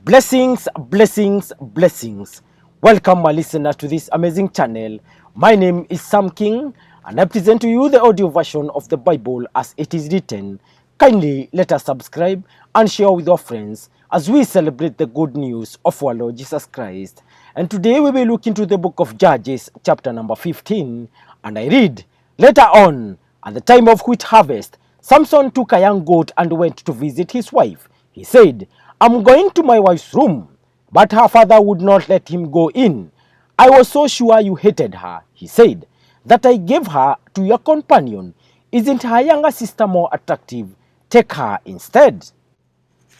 Blessings, blessings, blessings. Welcome, my listener, to this amazing channel. My name is Sam King, and I present to you the audio version of the Bible as it is written. Kindly let us subscribe and share with our friends as we celebrate the good news of our Lord Jesus Christ. And today we will look into the book of Judges, chapter number 15, and I read, "Later on, at the time of wheat harvest, Samson took a young goat and went to visit his wife. He said, 'I'm going to my wife's room.' But her father would not let him go in. 'I was so sure you hated her,' he said, 'that I gave her to your companion. Isn't her younger sister more attractive? Take her instead.'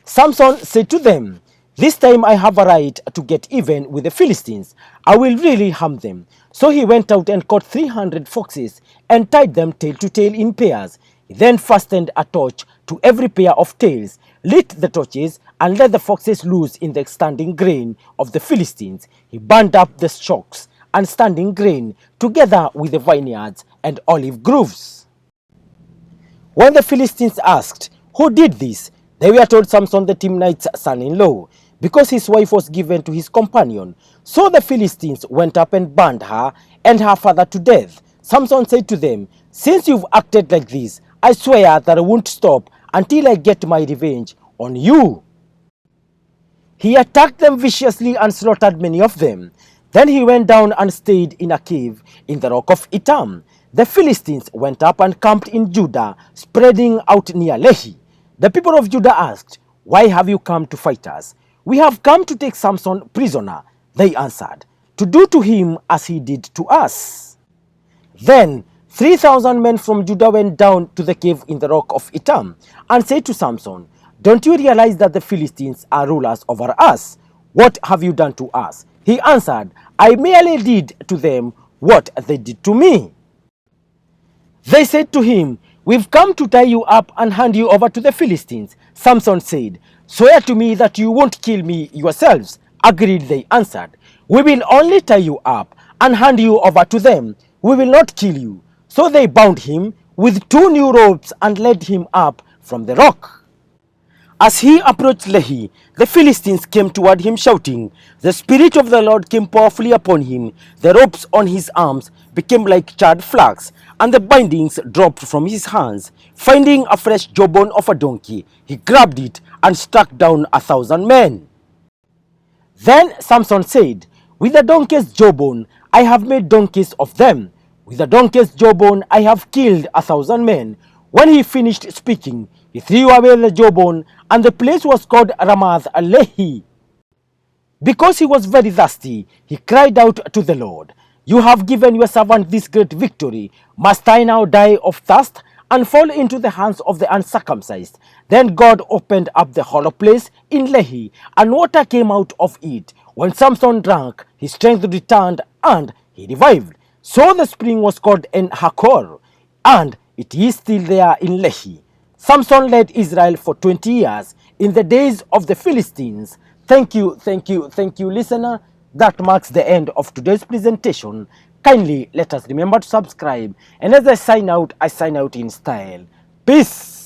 Samson said to them, 'This time I have a right to get even with the Philistines. I will really harm them.' So he went out and caught 300 foxes and tied them tail to tail in pairs. He then fastened a torch to every pair of tails, lit the torches, and let the foxes loose in the standing grain of the Philistines. He burned up the shocks and standing grain together with the vineyards and olive groves. When the Philistines asked, 'Who did this?' they were told, 'Samson the Timnite's son-in-law, because his wife was given to his companion.' So the Philistines went up and burned her and her father to death. Samson said to them, 'Since you've acted like this, I swear that I won't stop until I get my revenge on you.' He attacked them viciously and slaughtered many of them. Then he went down and stayed in a cave in the rock of Etam. The Philistines went up and camped in Judah, spreading out near Lehi. The people of Judah asked, 'Why have you come to fight us?' 'We have come to take Samson prisoner,' they answered, 'to do to him as he did to us.' Then 3,000 men from Judah went down to the cave in the rock of Etam and said to Samson, 'Don't you realize that the Philistines are rulers over us? What have you done to us?' He answered, 'I merely did to them what they did to me.' They said to him, 'We've come to tie you up and hand you over to the Philistines.' Samson said, 'Swear to me that you won't kill me yourselves.' 'Agreed,' they answered. 'We will only tie you up and hand you over to them. We will not kill you.' So they bound him with 2 new ropes and led him up from the rock. As he approached Lehi, the Philistines came toward him shouting. The Spirit of the Lord came powerfully upon him. The ropes on his arms became like charred flax, and the bindings dropped from his hands. Finding a fresh jawbone of a donkey, he grabbed it and struck down 1,000 men. Then Samson said, 'With the donkey's jawbone, I have made donkeys of them. With the donkey's jawbone, I have killed 1,000 men.' When he finished speaking, he threw away the jawbone, and the place was called Ramath Lehi. Because he was very thirsty, he cried out to the Lord, 'You have given your servant this great victory. Must I now die of thirst and fall into the hands of the uncircumcised?' Then God opened up the hollow place in Lehi, and water came out of it. When Samson drank, his strength returned, and he revived. So the spring was called En Hakor, and it is still there in Lehi. Samson led Israel for 20 years in the days of the Philistines. Thank you, listener. That marks the end of today's presentation. Kindly let us remember to subscribe, and as I sign out in style. Peace.